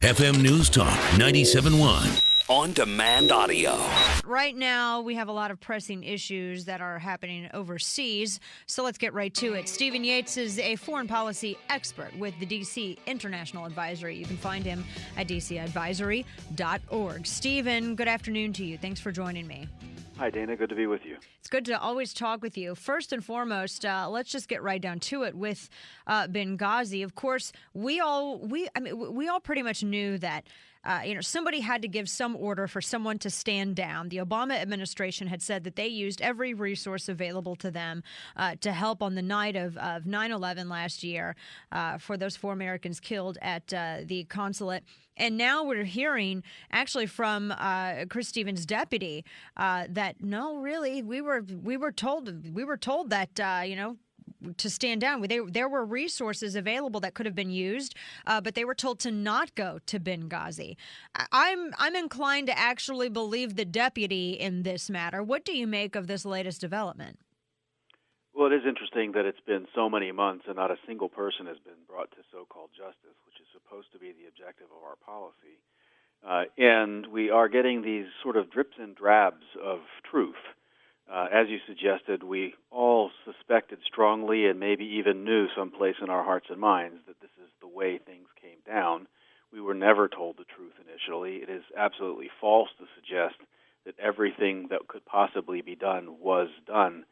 FM News Talk 97.1. On-demand audio. Right now, we have a lot of pressing issues that are happening overseas, so let's get right to it. Stephen Yates is a foreign policy expert with the D.C. International Advisory. You can find him at dcadvisory.org. Stephen, good afternoon to you. Thanks for joining me. Hi, Dana. Good to be with you. It's good to always talk with you. First and foremost, let's just get right down to it with Benghazi. Of course, we all pretty much knew that somebody had to give some order for someone to stand down. The Obama administration had said that they used every resource available to them to help on the night of 9/11 last year for those 4 Americans killed at the consulate. And now we're hearing actually from Chris Stevens' deputy that no, really, we were told that to stand down. There were resources available that could have been used, but they were told to not go to Benghazi. I'm inclined to actually believe the deputy in this matter. What do you make of this latest development? Well, it is interesting that it's been so many months and not a single person has been brought to so-called justice, which is supposed to be the objective of our policy. And we are getting these sort of drips and drabs of truth. As you suggested, we all suspected strongly and maybe even knew someplace in our hearts and minds that this is the way things came down. We were never told the truth initially. It is absolutely false to suggest that everything that could possibly be done was done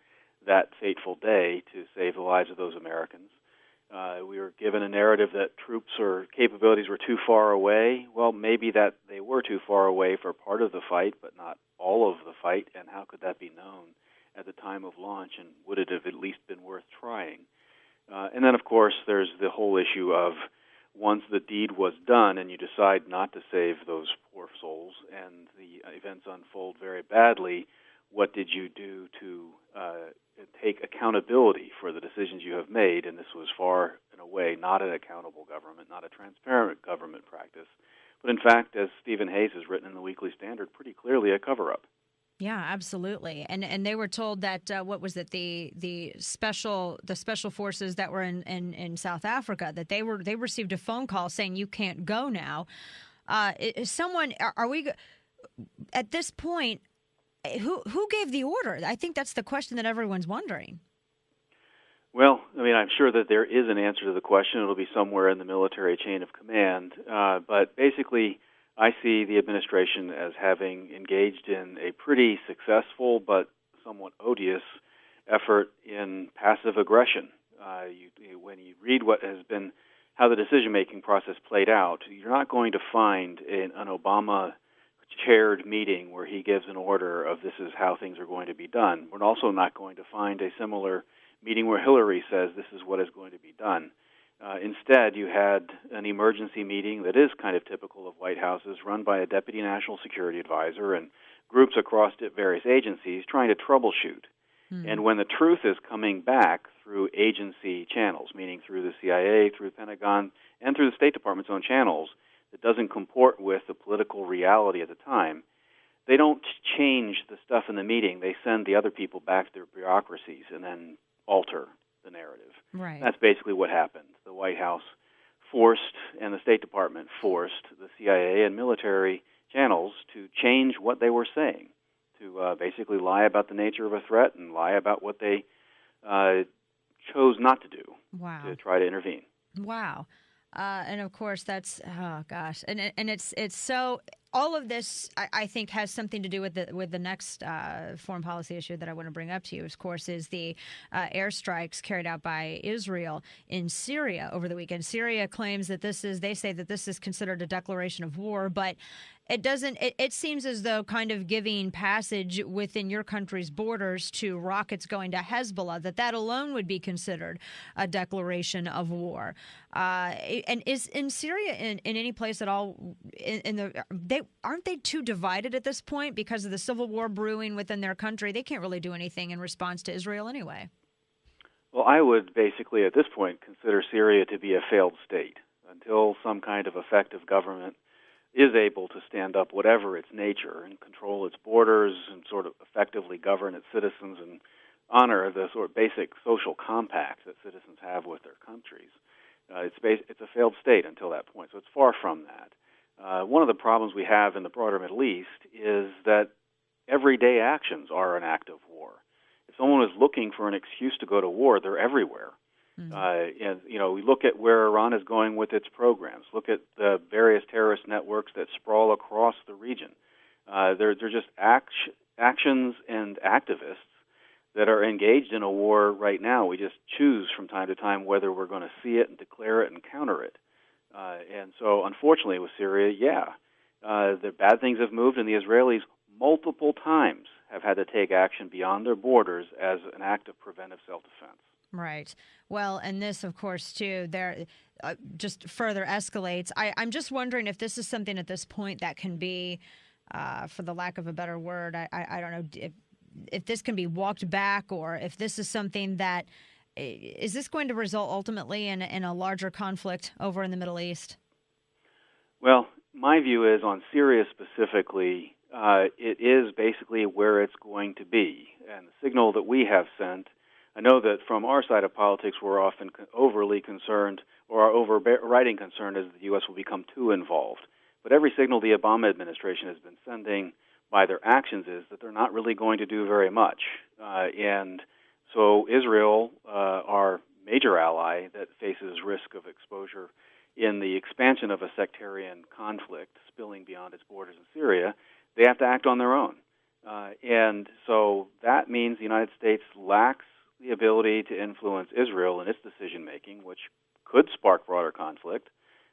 that fateful day to save the lives of those Americans. We were given a narrative that troops or capabilities were too far away. Well, maybe that they were too far away for part of the fight, but not all of the fight, and how could that be known at the time of launch, and would it have at least been worth trying? And then, of course, there's the whole issue of once the deed was done and you decide not to save those poor souls and the events unfold very badly, what did you do to take accountability for the decisions you have made? And this was far and away not an accountable government, not a transparent government practice, but in fact, as Stephen Hayes has written in the Weekly Standard, pretty clearly a cover-up. Yeah, absolutely. And they were told that what was it, the special forces that were in South Africa, that they received a phone call saying you can't go now. Are we at this point? Who gave the order? I think that's the question that everyone's wondering. Well, I mean, I'm sure that there is an answer to the question. It'll be somewhere in the military chain of command. But basically, I see the administration as having engaged in a pretty successful but somewhat odious effort in passive aggression. When you read what has been, how the decision-making process played out, you're not going to find an Obama-chaired meeting where he gives an order of this is how things are going to be done. We're also not going to find a similar meeting where Hillary says this is what is going to be done. Instead, you had an emergency meeting that is kind of typical of White Houses, run by a deputy national security advisor and groups across various agencies trying to troubleshoot. And when the truth is coming back through agency channels, meaning through the CIA, through the Pentagon, and through the State Department's own channels, that doesn't comport with the political reality at the time, they don't change the stuff in the meeting. They send the other people back to their bureaucracies and then alter the narrative. Right. That's basically what happened. The White House forced, and the State Department forced, the CIA and military channels to change what they were saying, to basically lie about the nature of a threat and lie about what they chose not to do. Wow. To try to intervene. Wow. And of course, that's and it's so. All of this, I think, has something to do with the next foreign policy issue that I want to bring up to you. Of course, is the airstrikes carried out by Israel in Syria over the weekend. Syria claims that they say that this is considered a declaration of war, but it doesn't. It seems as though kind of giving passage within your country's borders to rockets going to Hezbollah, that alone would be considered a declaration of war. And is in Syria in any place at all aren't they too divided at this point because of the civil war brewing within their country? They can't really do anything in response to Israel anyway. Well, I would basically at this point consider Syria to be a failed state until some kind of effective government is able to stand up whatever its nature and control its borders and sort of effectively govern its citizens and honor the sort of basic social compacts that citizens have with their countries. It's a failed state until that point, so it's far from that. One of the problems we have in the broader Middle East is that everyday actions are an act of war. If someone is looking for an excuse to go to war, they're everywhere. And we look at where Iran is going with its programs. Look at the various terrorist networks that sprawl across the region. They're just actions and activists that are engaged in a war right now. We just choose from time to time whether we're going to see it and declare it and counter it. And so, unfortunately, with Syria, the bad things have moved, and the Israelis multiple times have had to take action beyond their borders as an act of preventive self-defense. Right. Well, and this, of course, too, just further escalates. I'm just wondering if this is something at this point that can be, for the lack of a better word, I don't know if this can be walked back, or if this is something that is this going to result ultimately in a larger conflict over in the Middle East? Well, my view is on Syria specifically, it is basically where it's going to be. And the signal that we have sent, I know that from our side of politics, we're often overly concerned, or our overriding concern is that the U.S. will become too involved. But every signal the Obama administration has been sending by their actions is that they're not really going to do very much. And so Israel, our major ally that faces risk of exposure in the expansion of a sectarian conflict spilling beyond its borders in Syria, they have to act on their own. And so that means the United States lacks the ability to influence Israel in its decision-making, which could spark broader conflict.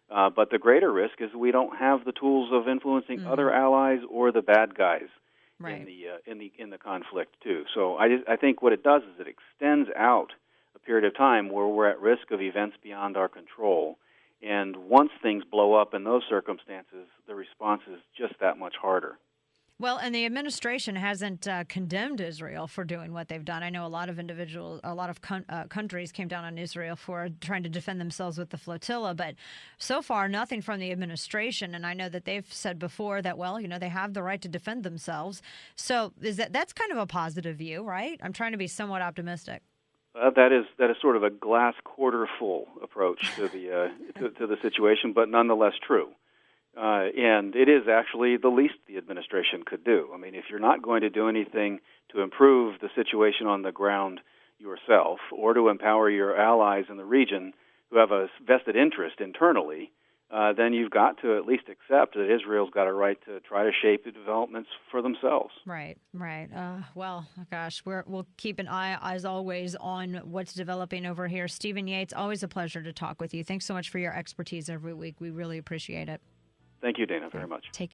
But the greater risk is we don't have the tools of influencing other allies or the bad guys in the conflict too. So I think what it does is it extends out a period of time where we're at risk of events beyond our control. And once things blow up in those circumstances, the response is just that much harder. Well, and the administration hasn't condemned Israel for doing what they've done. I know a lot of countries came down on Israel for trying to defend themselves with the flotilla, but so far nothing from the administration. And I know that they've said before that, they have the right to defend themselves. So that's kind of a positive view, right? I'm trying to be somewhat optimistic. That is sort of a glass quarter full approach to the to the situation, but nonetheless true. And it is actually the least the administration could do. I mean, if you're not going to do anything to improve the situation on the ground yourself, or to empower your allies in the region who have a vested interest internally, then you've got to at least accept that Israel's got a right to try to shape the developments for themselves. Right. Well, gosh, we'll keep an eye, as always, on what's developing over here. Stephen Yates, always a pleasure to talk with you. Thanks so much for your expertise every week. We really appreciate it. Thank you, Dana, very much. Take